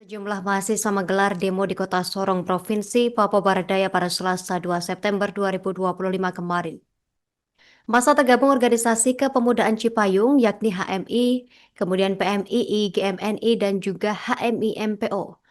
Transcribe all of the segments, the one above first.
Sejumlah mahasiswa menggelar demo di Kota Sorong, Provinsi Papua Barat Daya pada Selasa 2 September 2025 kemarin. Masa tergabung Organisasi Kepemudaan Cipayung, yakni HMI, kemudian PMII, GMNI, dan juga HMI MPO.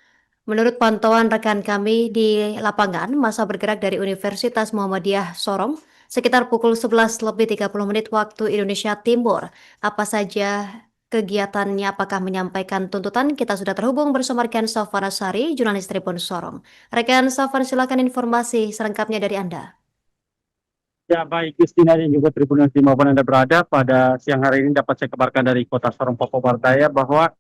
Menurut pantauan rekan kami di lapangan, masa bergerak dari Universitas Muhammadiyah Sorong sekitar pukul 11 lebih 30 menit waktu Indonesia Timur. Apa saja kegiatannya, apakah menyampaikan tuntutan? Kita sudah terhubung bersama rekan Safana Sari, jurnalis Tribun Sorong. Rekan Safan, silakan informasi selengkapnya dari Anda. Ya, baik Justina dan juga Tribuners dimanapun Anda berada, pada siang hari ini dapat saya kabarkan dari Kota Sorong, Papua Barat Daya bahwa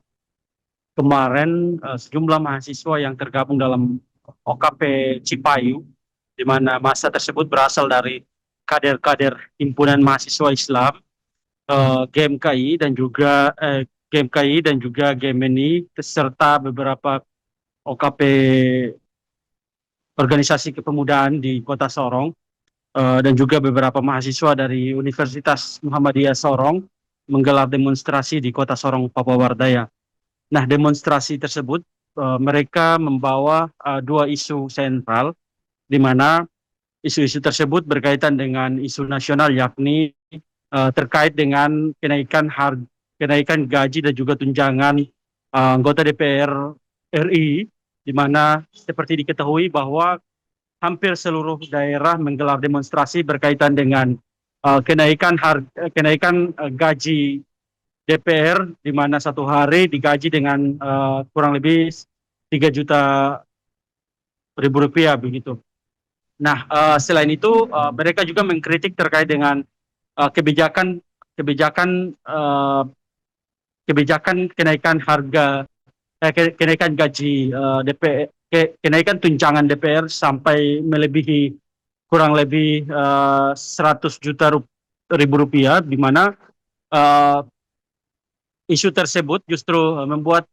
kemarin sejumlah mahasiswa yang tergabung dalam OKP Cipayu, di mana masa tersebut berasal dari kader-kader Himpunan Mahasiswa Islam, GMKI dan juga GMNI, serta beberapa OKP organisasi kepemudaan di Kota Sorong, dan juga beberapa mahasiswa dari Universitas Muhammadiyah Sorong menggelar demonstrasi di Kota Sorong, Papua Barat Daya. Nah, demonstrasi tersebut mereka membawa dua isu sentral, di mana isu-isu tersebut berkaitan dengan isu nasional, yakni terkait dengan kenaikan gaji dan juga tunjangan anggota DPR RI, di mana seperti diketahui bahwa hampir seluruh daerah menggelar demonstrasi berkaitan dengan kenaikan gaji DPR, di mana satu hari digaji dengan kurang lebih 3 juta ribu rupiah begitu. Nah, selain itu mereka juga mengkritik terkait dengan kebijakan kebijakan uh, kebijakan kenaikan gaji DPR, kenaikan tunjangan DPR sampai melebihi kurang lebih 100 juta ribu rupiah, di mana uh, isu tersebut justru membuat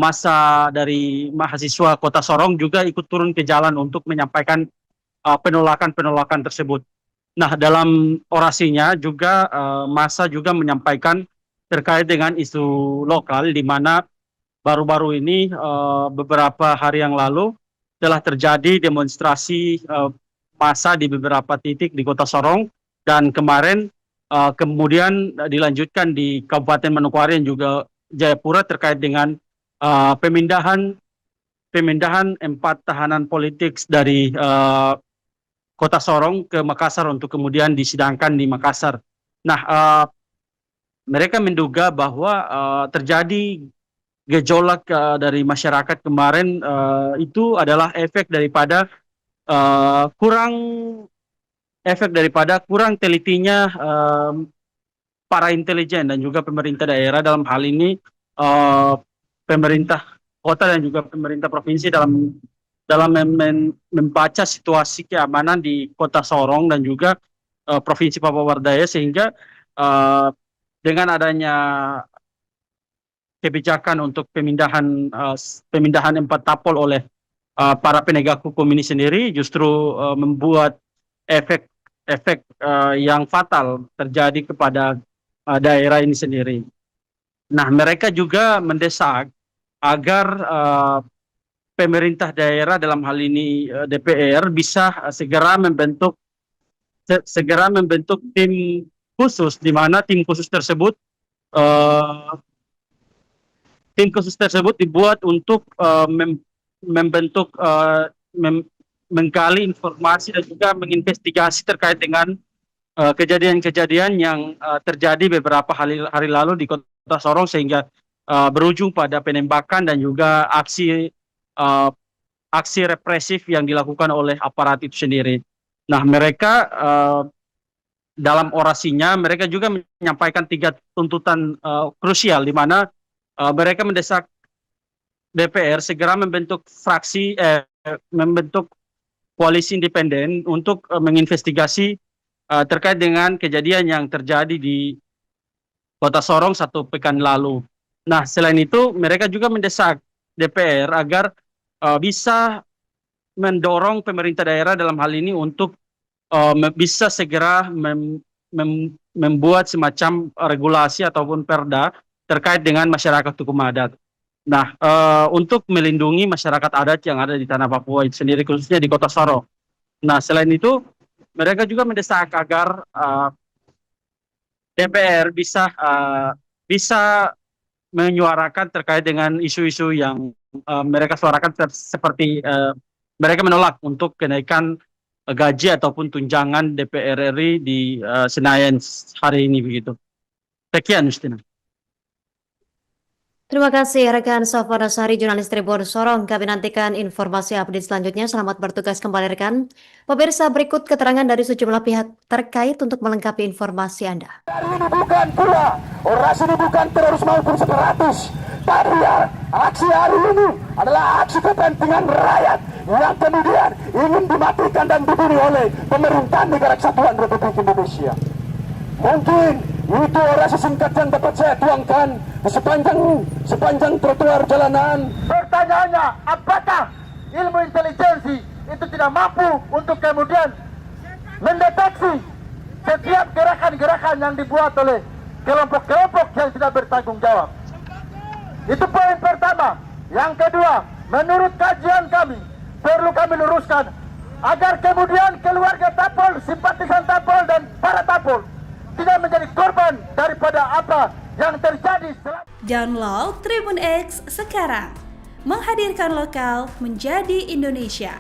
massa dari mahasiswa Kota Sorong juga ikut turun ke jalan untuk menyampaikan penolakan-penolakan tersebut. Nah, dalam orasinya juga massa juga menyampaikan terkait dengan isu lokal, di mana baru-baru ini beberapa hari yang lalu telah terjadi demonstrasi massa di beberapa titik di Kota Sorong, dan kemarin kemudian dilanjutkan di Kabupaten Manokwari dan juga Jayapura terkait dengan pemindahan 4 tahanan politik dari Kota Sorong ke Makassar untuk kemudian disidangkan di Makassar. Nah, mereka menduga bahwa terjadi gejolak dari masyarakat kemarin itu adalah uh, kurang kurang telitinya para intelijen dan juga pemerintah daerah, dalam hal ini pemerintah kota dan juga pemerintah provinsi, dalam membaca situasi keamanan di Kota Sorong dan juga Provinsi Papua Barat Daya, sehingga dengan adanya kebijakan untuk pemindahan 4 tapol oleh para penegak hukum ini sendiri justru membuat efek yang fatal terjadi kepada daerah ini sendiri. Nah, mereka juga mendesak agar pemerintah daerah, dalam hal ini DPR, bisa segera membentuk tim khusus, di mana uh, tim khusus tersebut dibuat untuk membentuk menggali informasi dan juga menginvestigasi terkait dengan kejadian-kejadian yang terjadi beberapa hari lalu di Kota Sorong, sehingga berujung pada penembakan dan juga uh, aksi represif yang dilakukan oleh aparat itu sendiri. Nah, mereka dalam orasinya mereka juga menyampaikan 3 tuntutan krusial, di mana mereka mendesak DPR segera membentuk koalisi independen untuk menginvestigasi terkait dengan kejadian yang terjadi di Kota Sorong 1 pekan lalu. Nah, selain itu mereka juga mendesak DPR agar bisa mendorong pemerintah daerah dalam hal ini untuk bisa segera membuat semacam regulasi ataupun perda terkait dengan masyarakat hukum adat. Nah, untuk melindungi masyarakat adat yang ada di tanah Papua itu sendiri, khususnya di Kota Sorong. Nah, selain itu, mereka juga mendesak agar DPR bisa menyuarakan terkait dengan isu-isu yang mereka suarakan seperti mereka menolak untuk kenaikan gaji ataupun tunjangan DPR RI di Senayan hari ini begitu. Sekian, Justina. Terima kasih rekan Safwana Sari, jurnalis Tribun Sorong. Kami nantikan informasi update selanjutnya. Selamat bertugas kembali rekan. Pemirsa, berikut keterangan dari sejumlah pihak terkait untuk melengkapi informasi Anda. Hari ini bukan pula, orasi ini bukan teroris maupun separatis. Tapi aksi hari ini adalah aksi kepentingan rakyat yang kemudian ingin dimatikan dan dibunuh oleh pemerintahan negara kesatuan Republik Indonesia. Mungkin itu orasi singkat yang dapat saya tuangkan di sepanjang trotoar jalanan. Pertanyaannya, apakah ilmu intelijensi itu tidak mampu untuk kemudian mendeteksi setiap gerakan-gerakan yang dibuat oleh kelompok-kelompok yang tidak bertanggung jawab? Itu poin pertama. Yang kedua, menurut kajian kami, perlu kami luruskan agar kemudian keluarga Tapol, simpatisan Tapol dan para Tapol tidak menjadi korban daripada apa yang terjadi. Download Tribun X sekarang, menghadirkan lokal menjadi Indonesia.